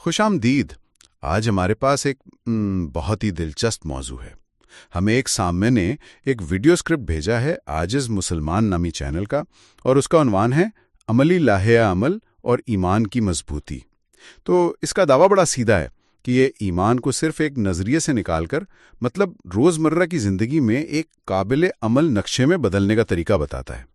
خوش آمدید۔ آج ہمارے پاس ایک بہت ہی دلچسپ موضوع ہے۔ ہمیں ایک سامع نے ایک ویڈیو اسکرپٹ بھیجا ہے عاجز مسلمان نامی چینل کا، اور اس کا عنوان ہے عملی لاحِ عمل اور ایمان کی مضبوطی۔ تو اس کا دعویٰ بڑا سیدھا ہے کہ یہ ایمان کو صرف ایک نظریے سے نکال کر روزمرہ کی زندگی میں ایک قابل عمل نقشے میں بدلنے کا طریقہ بتاتا ہے۔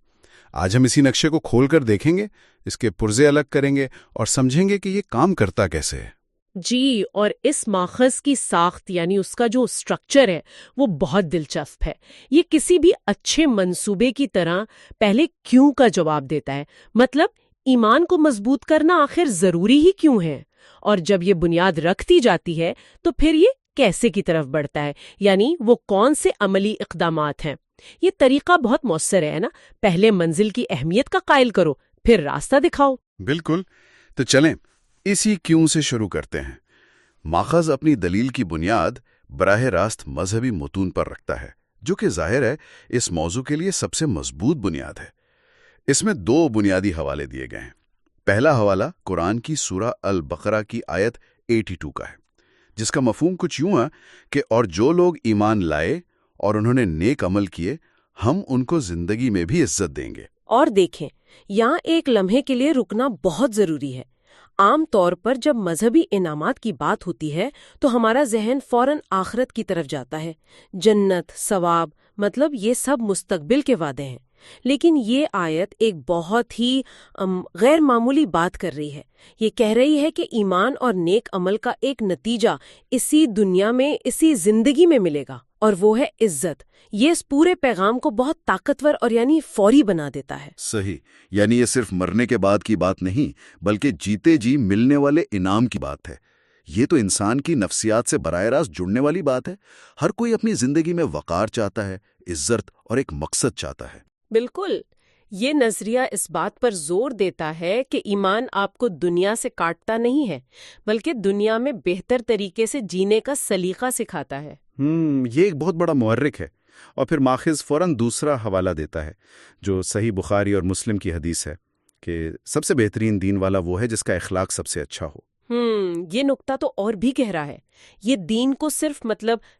آج ہم اسی نقشے کو کھول کر دیکھیں گے، اس کے پرزے الگ کریں گے اور سمجھیں گے کہ یہ کام کرتا کیسے ہے۔ جی، اور اس ماخذ کی ساخت یعنی اس کا جو اسٹرکچر ہے وہ بہت دلچسپ ہے۔ یہ کسی بھی اچھے منصوبے کی طرح پہلے کیوں کا جواب دیتا ہے، مطلب ایمان کو مضبوط کرنا آخر ضروری ہی کیوں ہے، اور جب یہ بنیاد رکھ دی جاتی ہے تو پھر یہ کیسے کی طرف بڑھتا ہے، یعنی وہ کون سے عملی اقدامات ہیں۔ یہ طریقہ بہت مؤثر ہے نا، پہلے منزل کی اہمیت کا قائل کرو، پھر راستہ دکھاؤ۔ بالکل، تو چلیں اسی کیوں سے شروع کرتے ہیں۔ ماخذ اپنی دلیل کی بنیاد براہ راست مذہبی متون پر رکھتا ہے، جو کہ ظاہر ہے اس موضوع کے لیے سب سے مضبوط بنیاد ہے۔ اس میں 2 بنیادی حوالے دیے گئے ہیں۔ پہلا حوالہ قرآن کی سورہ البقرہ کی آیت 82 کا ہے، جس کا مفہوم کچھ یوں ہے کہ اور جو لوگ ایمان لائے اور انہوں نے نیک عمل کیے، ہم ان کو زندگی میں بھی عزت دیں گے۔ اور دیکھیں، یہاں ایک لمحے کے لیے رکنا بہت ضروری ہے۔ عام طور پر جب مذہبی انعامات کی بات ہوتی ہے تو ہمارا ذہن فوراً آخرت کی طرف جاتا ہے، جنت، ثواب، مطلب یہ سب مستقبل کے وعدے ہیں۔ لیکن یہ آیت ایک بہت ہی غیر معمولی بات کر رہی ہے۔ یہ کہہ رہی ہے کہ ایمان اور نیک عمل کا ایک نتیجہ اسی دنیا میں، اسی زندگی میں ملے گا، اور وہ ہے عزت۔ یہ اس پورے پیغام کو بہت طاقتور اور یعنی فوری بنا دیتا ہے۔ صحیح، یعنی یہ صرف مرنے کے بعد کی بات نہیں، بلکہ جیتے جی ملنے والے انعام کی بات ہے۔ یہ تو انسان کی نفسیات سے براہ راست جڑنے والی بات ہے۔ ہر کوئی اپنی زندگی میں وقار چاہتا ہے، عزت اور ایک مقصد چاہتا ہے۔ بالکل، یہ نظریہ اس بات پر زور دیتا ہے کہ ایمان آپ کو دنیا سے کاٹتا نہیں ہے، بلکہ دنیا میں بہتر طریقے سے جینے کا سلیقہ سکھاتا ہے۔ یہ ایک بہت بڑا محرک ہے۔ اور پھر ماخذ فوراً دوسرا حوالہ دیتا ہے، جو صحیح بخاری اور مسلم کی حدیث ہے کہ سب سے بہترین دین والا وہ ہے جس کا اخلاق سب سے اچھا ہو۔ یہ نکتہ تو اور بھی گہرا ہے۔ یہ دین کو صرف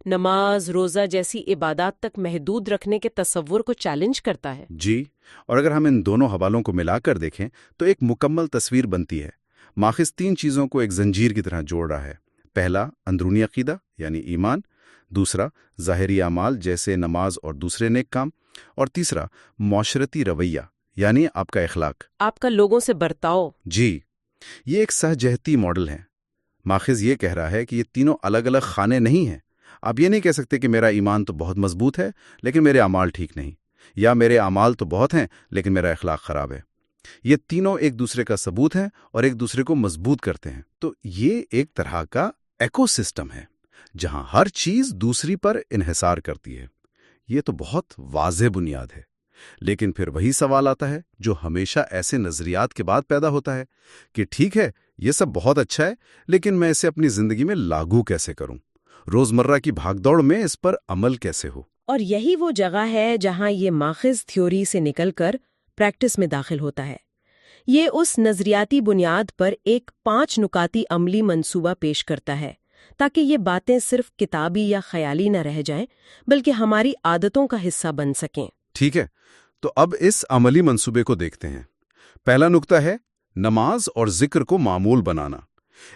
نماز، روزہ جیسی عبادات تک محدود رکھنے کے تصور کو چیلنج کرتا ہے۔ جی، اور اگر ہم ان دونوں حوالوں کو ملا کر دیکھیں تو ایک مکمل تصویر بنتی ہے۔ ماخذ 3 چیزوں کو ایک زنجیر کی طرح جوڑ رہا ہے۔ پہلا، اندرونی عقیدہ یعنی ایمان، دوسرا ظاہری اعمال جیسے نماز اور دوسرے نیک کام، اور تیسرا معاشرتی رویہ یعنی آپ کا اخلاق، آپ کا لوگوں سے برتاؤ۔ جی، یہ ایک سہجہتی ماڈل ہے۔ ماخذ یہ کہہ رہا ہے کہ یہ تینوں الگ الگ خانے نہیں ہیں۔ آپ یہ نہیں کہہ سکتے کہ میرا ایمان تو بہت مضبوط ہے لیکن میرے اعمال ٹھیک نہیں، یا میرے اعمال تو بہت ہیں لیکن میرا اخلاق خراب ہے۔ یہ تینوں ایک دوسرے کا ثبوت ہیں اور ایک دوسرے کو مضبوط کرتے ہیں۔ تو یہ ایک طرح کا ایکو سسٹم ہے جہاں ہر چیز دوسری پر انحصار کرتی ہے۔ یہ تو بہت واضح بنیاد ہے، لیکن پھر وہی سوال آتا ہے جو ہمیشہ ایسے نظریات کے بعد پیدا ہوتا ہے کہ ٹھیک ہے، یہ سب بہت اچھا ہے، لیکن میں اسے اپنی زندگی میں لاگو کیسے کروں؟ روزمرہ کی بھاگ دوڑ میں اس پر عمل کیسے ہو؟ اور یہی وہ جگہ ہے جہاں یہ ماخذ تھیوری سے نکل کر پریکٹس میں داخل ہوتا ہے۔ یہ اس نظریاتی بنیاد پر ایک 5 نکاتی عملی منصوبہ پیش کرتا ہے تاکہ یہ باتیں صرف کتابی یا خیالی نہ رہ جائیں بلکہ ہماری عادتوں کا حصہ بن سکیں۔ ٹھیک ہے، تو اب اس عملی منصوبے کو دیکھتے ہیں۔ پہلا نکتہ ہے نماز اور ذکر کو معمول بنانا۔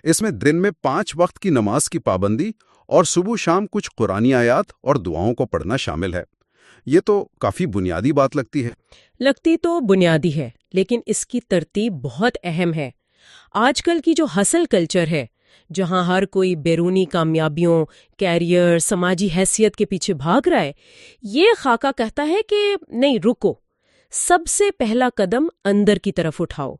اس میں دن میں 5 وقت کی نماز کی پابندی اور صبح شام کچھ قرآنی آیات اور دعاؤں کو پڑھنا شامل ہے۔ یہ تو کافی بنیادی بات لگتی تو بنیادی ہے، لیکن اس کی ترتیب بہت اہم ہے۔ آج کل کی جو ہسل کلچر ہے، جہاں ہر کوئی بیرونی کامیابیوں، کیریئر، سماجی حیثیت کے پیچھے بھاگ رہا ہے، یہ خاکہ کہتا ہے کہ نہیں، رکو، سب سے پہلا قدم اندر کی طرف اٹھاؤ۔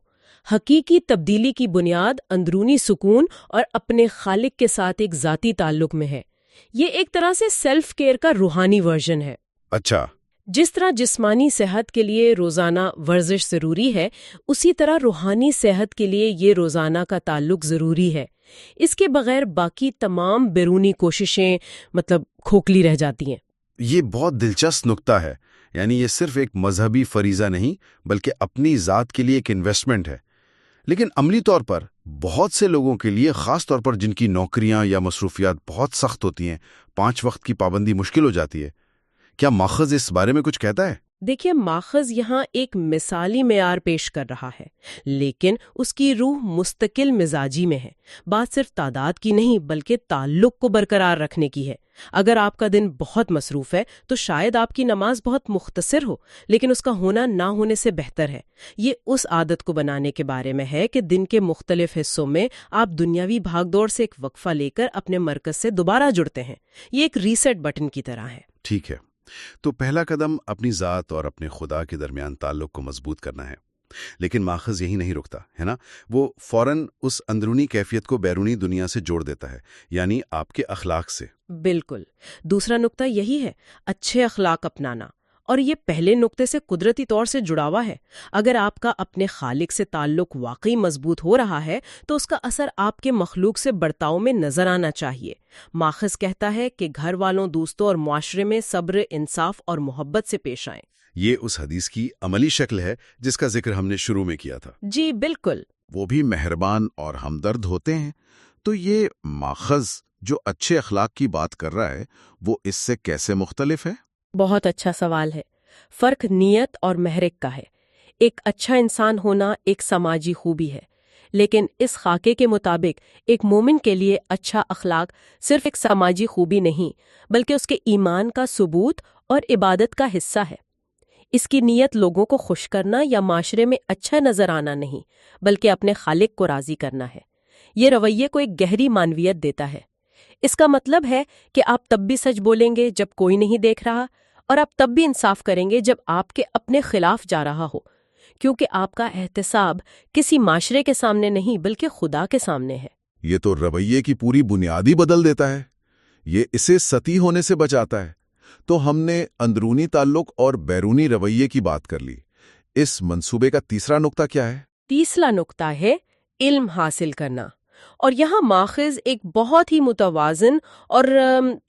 حقیقی تبدیلی کی بنیاد اندرونی سکون اور اپنے خالق کے ساتھ ایک ذاتی تعلق میں ہے۔ یہ ایک طرح سے سیلف کیئر کا روحانی ورژن ہے۔ اچھا، جس طرح جسمانی صحت کے لیے روزانہ ورزش ضروری ہے، اسی طرح روحانی صحت کے لیے یہ روزانہ کا تعلق ضروری ہے۔ اس کے بغیر باقی تمام بیرونی کوششیں کھوکھلی رہ جاتی ہیں۔ یہ بہت دلچسپ نکتہ ہے۔ یعنی یہ صرف ایک مذہبی فریضہ نہیں بلکہ اپنی ذات کے لیے ایک انویسٹمنٹ ہے۔ لیکن عملی طور پر بہت سے لوگوں کے لیے، خاص طور پر جن کی نوکریاں یا مصروفیات بہت سخت ہوتی ہیں، 5 وقت کی پابندی مشکل ہو جاتی ہے۔ کیا ماخذ اس بارے میں کچھ کہتا ہے؟ دیکھیے، ماخذ یہاں ایک مثالی معیار پیش کر رہا ہے، لیکن اس کی روح مستقل مزاجی میں ہے۔ بات صرف تعداد کی نہیں بلکہ تعلق کو برقرار رکھنے کی ہے۔ اگر آپ کا دن بہت مصروف ہے تو شاید آپ کی نماز بہت مختصر ہو، لیکن اس کا ہونا نہ ہونے سے بہتر ہے۔ یہ اس عادت کو بنانے کے بارے میں ہے کہ دن کے مختلف حصوں میں آپ دنیاوی بھاگ دوڑ سے ایک وقفہ لے کر اپنے مرکز سے دوبارہ جڑتے ہیں۔ یہ ایک ریسیٹ بٹن کی طرح ہے۔ ٹھیک ہے، تو پہلا قدم اپنی ذات اور اپنے خدا کے درمیان تعلق کو مضبوط کرنا ہے۔ لیکن ماخذ یہی نہیں رکتا ہے نا، وہ فوراً اس اندرونی کیفیت کو بیرونی دنیا سے جوڑ دیتا ہے، یعنی آپ کے اخلاق سے۔ بالکل، دوسرا نقطہ یہی ہے، اچھے اخلاق اپنانا، اور یہ پہلے نقطے سے قدرتی طور سے جڑا ہوا ہے۔ اگر آپ کا اپنے خالق سے تعلق واقعی مضبوط ہو رہا ہے تو اس کا اثر آپ کے مخلوق سے برتاؤ میں نظر آنا چاہیے۔ ماخذ کہتا ہے کہ گھر والوں، دوستوں اور معاشرے میں صبر، انصاف اور محبت سے پیش آئیں۔ یہ اس حدیث کی عملی شکل ہے جس کا ذکر ہم نے شروع میں کیا تھا۔ جی بالکل۔ وہ بھی مہربان اور ہمدرد ہوتے ہیں۔ تو یہ ماخذ جو اچھے اخلاق کی بات کر رہا ہے، وہ اس سے کیسے مختلف ہے؟ بہت اچھا سوال ہے۔ فرق نیت اور محرک کا ہے۔ ایک اچھا انسان ہونا ایک سماجی خوبی ہے، لیکن اس خاکے کے مطابق ایک مومن کے لیے اچھا اخلاق صرف ایک سماجی خوبی نہیں بلکہ اس کے ایمان کا ثبوت اور عبادت کا حصہ ہے۔ اس کی نیت لوگوں کو خوش کرنا یا معاشرے میں اچھا نظر آنا نہیں بلکہ اپنے خالق کو راضی کرنا ہے۔ یہ رویے کو ایک گہری معنویت دیتا ہے۔ اس کا مطلب ہے کہ آپ تب بھی سچ بولیں گے جب کوئی نہیں دیکھ رہا، اور آپ تب بھی انصاف کریں گے جب آپ کے اپنے خلاف جا رہا ہو، کیونکہ آپ کا احتساب کسی معاشرے کے سامنے نہیں بلکہ خدا کے سامنے ہے۔ یہ تو رویے کی پوری بنیادی بدل دیتا ہے۔ یہ اسے سطحی ہونے سے بچاتا ہے۔ تو ہم نے اندرونی تعلق اور بیرونی رویے کی بات کر لی۔ اس منصوبے کا تیسرا نقطہ کیا ہے؟ تیسرا نقطہ ہے علم حاصل کرنا، اور یہاں ماخذ ایک بہت ہی متوازن اور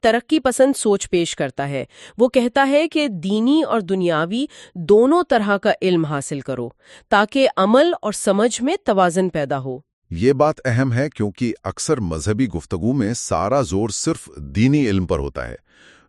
ترقی پسند سوچ پیش کرتا ہے۔ وہ کہتا ہے کہ دینی اور دنیاوی دونوں طرح کا علم حاصل کرو تاکہ عمل اور سمجھ میں توازن پیدا ہو۔ یہ بات اہم ہے کیونکہ اکثر مذہبی گفتگو میں سارا زور صرف دینی علم پر ہوتا ہے۔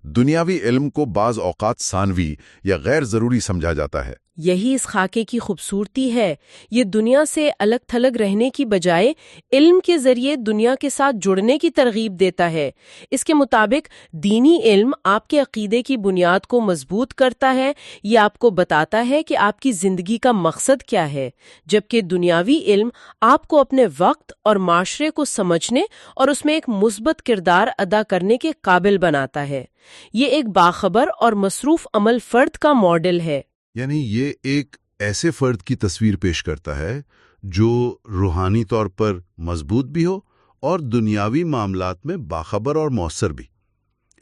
دنیاوی علم کو بعض اوقات ثانوی یا غیر ضروری سمجھا جاتا ہے۔ یہی اس خاکے کی خوبصورتی ہے۔ یہ دنیا سے الگ تھلگ رہنے کی بجائے علم کے ذریعے دنیا کے ساتھ جڑنے کی ترغیب دیتا ہے۔ اس کے مطابق دینی علم آپ کے عقیدے کی بنیاد کو مضبوط کرتا ہے، یہ آپ کو بتاتا ہے کہ آپ کی زندگی کا مقصد کیا ہے، جبکہ دنیاوی علم آپ کو اپنے وقت اور معاشرے کو سمجھنے اور اس میں ایک مثبت کردار ادا کرنے کے قابل بناتا ہے۔ یہ ایک باخبر اور مصروف عمل فرد کا ماڈل ہے۔ یعنی یہ ایک ایسے فرد کی تصویر پیش کرتا ہے جو روحانی طور پر مضبوط بھی ہو اور دنیاوی معاملات میں باخبر اور مؤثر بھی۔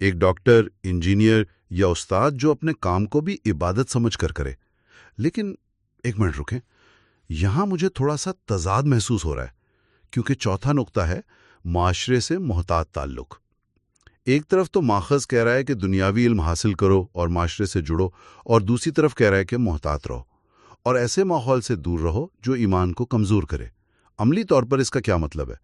ایک ڈاکٹر، انجینئر یا استاد جو اپنے کام کو بھی عبادت سمجھ کر کرے۔ لیکن ایک منٹ رکیں، یہاں مجھے تھوڑا سا تضاد محسوس ہو رہا ہے، کیونکہ چوتھا نقطہ ہے معاشرے سے محتاط تعلق۔ ایک طرف تو ماخذ کہہ رہا ہے کہ دنیاوی علم حاصل کرو اور معاشرے سے جڑو، اور دوسری طرف کہہ رہا ہے کہ محتاط رہو اور ایسے ماحول سے دور رہو جو ایمان کو کمزور کرے۔ عملی طور پر اس کا کیا مطلب ہے؟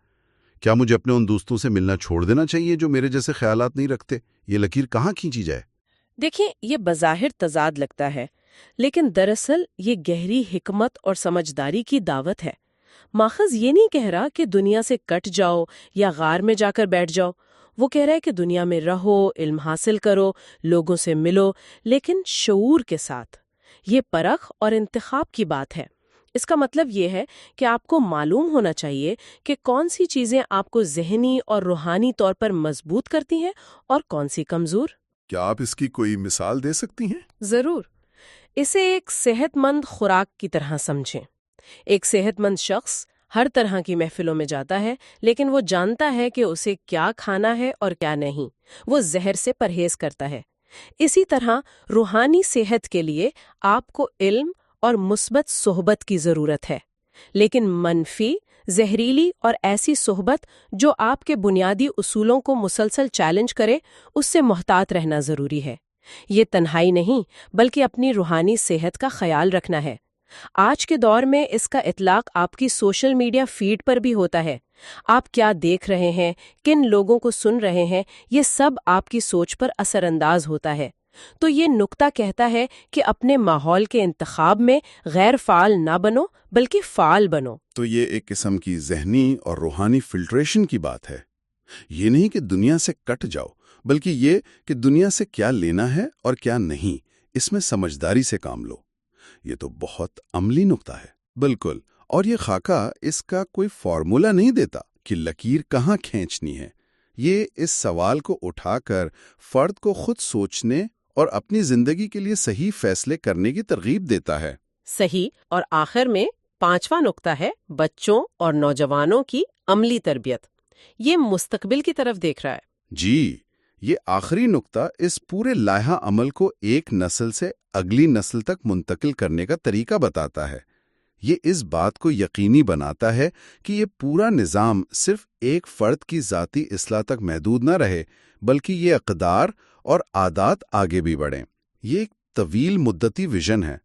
کیا مجھے اپنے ان دوستوں سے ملنا چھوڑ دینا چاہیے جو میرے جیسے خیالات نہیں رکھتے؟ یہ لکیر کہاں کھینچی جائے؟ دیکھیں، یہ بظاہر تضاد لگتا ہے، لیکن دراصل یہ گہری حکمت اور سمجھداری کی دعوت ہے۔ ماخذ یہ نہیں کہہ رہا کہ دنیا سے کٹ جاؤ یا غار میں جا کر بیٹھ جاؤ۔ وہ کہہ رہا ہے کہ دنیا میں رہو، علم حاصل کرو، لوگوں سے ملو، لیکن شعور کے ساتھ۔ یہ پرکھ اور انتخاب کی بات ہے۔ اس کا مطلب یہ ہے کہ آپ کو معلوم ہونا چاہیے کہ کون سی چیزیں آپ کو ذہنی اور روحانی طور پر مضبوط کرتی ہیں اور کون سی کمزور۔ کیا آپ اس کی کوئی مثال دے سکتی ہیں؟ ضرور۔ اسے ایک صحت مند خوراک کی طرح سمجھیں۔ ایک صحت مند شخص ہر طرح کی محفلوں میں جاتا ہے، لیکن وہ جانتا ہے کہ اسے کیا کھانا ہے اور کیا نہیں۔ وہ زہر سے پرہیز کرتا ہے۔ اسی طرح روحانی صحت کے لیے آپ کو علم اور مثبت صحبت کی ضرورت ہے، لیکن منفی، زہریلی اور ایسی صحبت جو آپ کے بنیادی اصولوں کو مسلسل چیلنج کرے، اس سے محتاط رہنا ضروری ہے۔ یہ تنہائی نہیں بلکہ اپنی روحانی صحت کا خیال رکھنا ہے۔ آج کے دور میں اس کا اطلاق آپ کی سوشل میڈیا فیڈ پر بھی ہوتا ہے۔ آپ کیا دیکھ رہے ہیں، کن لوگوں کو سن رہے ہیں، یہ سب آپ کی سوچ پر اثر انداز ہوتا ہے۔ تو یہ نقطہ کہتا ہے کہ اپنے ماحول کے انتخاب میں غیر فعال نہ بنو بلکہ فعال بنو۔ تو یہ ایک قسم کی ذہنی اور روحانی فلٹریشن کی بات ہے۔ یہ نہیں کہ دنیا سے کٹ جاؤ، بلکہ یہ کہ دنیا سے کیا لینا ہے اور کیا نہیں، اس میں سمجھداری سے کام لو۔ یہ تو بہت عملی نقطہ ہے۔ بالکل، اور یہ خاکہ اس کا کوئی فارمولا نہیں دیتا کہ لکیر کہاں کھینچنی ہے۔ یہ اس سوال کو اٹھا کر فرد کو خود سوچنے اور اپنی زندگی کے لیے صحیح فیصلے کرنے کی ترغیب دیتا ہے۔ صحیح، اور آخر میں 5واں نقطہ ہے بچوں اور نوجوانوں کی عملی تربیت۔ یہ مستقبل کی طرف دیکھ رہا ہے۔ جی، یہ آخری نقطہ اس پورے لائحہ عمل کو ایک نسل سے اگلی نسل تک منتقل کرنے کا طریقہ بتاتا ہے۔ یہ اس بات کو یقینی بناتا ہے کہ یہ پورا نظام صرف ایک فرد کی ذاتی اصلاح تک محدود نہ رہے، بلکہ یہ اقدار اور عادات آگے بھی بڑھیں۔ یہ ایک طویل مدتی ویژن ہے،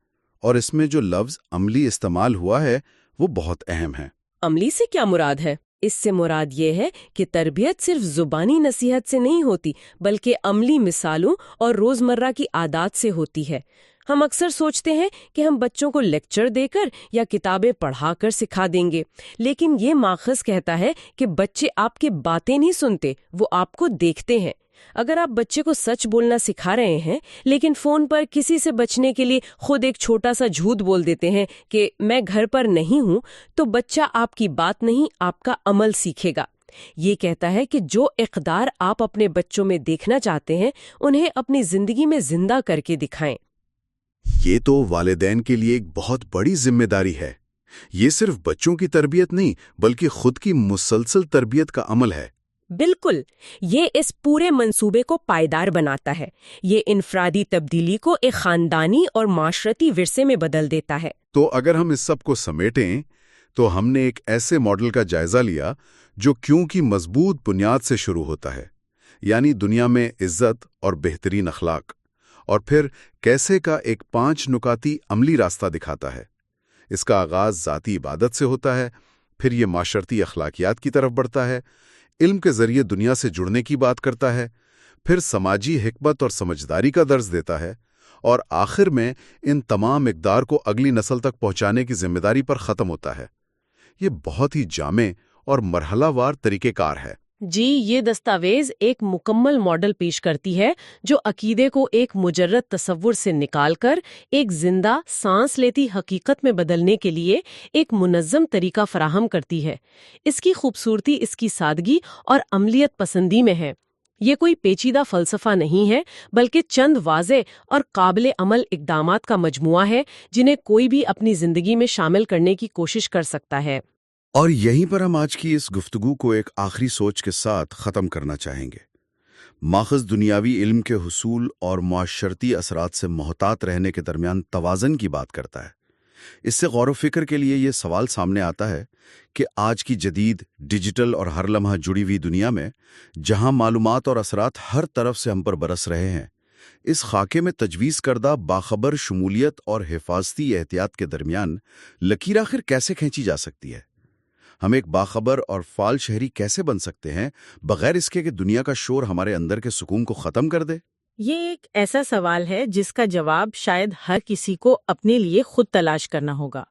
اور اس میں جو لفظ عملی استعمال ہوا ہے وہ بہت اہم ہے۔ عملی سے کیا مراد ہے؟ اس سے مراد یہ ہے کہ تربیت صرف زبانی نصیحت سے نہیں ہوتی، بلکہ عملی مثالوں اور روزمرہ کی عادات سے ہوتی ہے۔ ہم اکثر سوچتے ہیں کہ ہم بچوں کو لیکچر دے کر یا کتابیں پڑھا کر سکھا دیں گے، لیکن یہ ماخذ کہتا ہے کہ بچے آپ کی باتیں نہیں سنتے، وہ آپ کو دیکھتے ہیں۔ اگر آپ بچے کو سچ بولنا سکھا رہے ہیں لیکن فون پر کسی سے بچنے کے لیے خود ایک چھوٹا سا جھوٹ بول دیتے ہیں کہ میں گھر پر نہیں ہوں، تو بچہ آپ کی بات نہیں، آپ کا عمل سیکھے گا۔ یہ کہتا ہے کہ جو اقدار آپ اپنے بچوں میں دیکھنا چاہتے ہیں انہیں اپنی زندگی میں زندہ کر کے دکھائیں۔ یہ تو والدین کے لیے ایک بہت بڑی ذمہ داری ہے۔ یہ صرف بچوں کی تربیت نہیں، بلکہ خود کی مسلسل تربیت کا عمل ہے۔ بالکل، یہ اس پورے منصوبے کو پائیدار بناتا ہے۔ یہ انفرادی تبدیلی کو ایک خاندانی اور معاشرتی ورثے میں بدل دیتا ہے۔ تو اگر ہم اس سب کو سمیٹیں تو ہم نے ایک ایسے ماڈل کا جائزہ لیا جو کیوں کی مضبوط بنیاد سے شروع ہوتا ہے، یعنی دنیا میں عزت اور بہترین اخلاق، اور پھر کیسے کا ایک 5 نکاتی عملی راستہ دکھاتا ہے۔ اس کا آغاز ذاتی عبادت سے ہوتا ہے، پھر یہ معاشرتی اخلاقیات کی طرف بڑھتا ہے، علم کے ذریعے دنیا سے جڑنے کی بات کرتا ہے، پھر سماجی حکمت اور سمجھداری کا درس دیتا ہے، اور آخر میں ان تمام اقدار کو اگلی نسل تک پہنچانے کی ذمہ داری پر ختم ہوتا ہے۔ یہ بہت ہی جامع اور مرحلہ وار طریقہ کار ہے۔ جی، یہ دستاویز ایک مکمل ماڈل پیش کرتی ہے جو عقیدے کو ایک مجرد تصور سے نکال کر ایک زندہ، سانس لیتی حقیقت میں بدلنے کے لیے ایک منظم طریقہ فراہم کرتی ہے۔ اس کی خوبصورتی اس کی سادگی اور عملیت پسندی میں ہے۔ یہ کوئی پیچیدہ فلسفہ نہیں ہے، بلکہ چند واضح اور قابل عمل اقدامات کا مجموعہ ہے جنہیں کوئی بھی اپنی زندگی میں شامل کرنے کی کوشش کر سکتا ہے۔ اور یہیں پر ہم آج کی اس گفتگو کو ایک آخری سوچ کے ساتھ ختم کرنا چاہیں گے۔ ماخذ دنیاوی علم کے حصول اور معاشرتی اثرات سے محتاط رہنے کے درمیان توازن کی بات کرتا ہے۔ اس سے غور و فکر کے لیے یہ سوال سامنے آتا ہے کہ آج کی جدید ڈیجیٹل اور ہر لمحہ جڑی ہوئی دنیا میں، جہاں معلومات اور اثرات ہر طرف سے ہم پر برس رہے ہیں، اس خاکے میں تجویز کردہ باخبر شمولیت اور حفاظتی احتیاط کے درمیان لکیر آخر کیسے کھینچی جا سکتی ہے؟ ہم ایک باخبر اور فعال شہری کیسے بن سکتے ہیں بغیر اس کے کہ دنیا کا شور ہمارے اندر کے سکون کو ختم کر دے؟ یہ ایک ایسا سوال ہے جس کا جواب شاید ہر کسی کو اپنے لیے خود تلاش کرنا ہوگا۔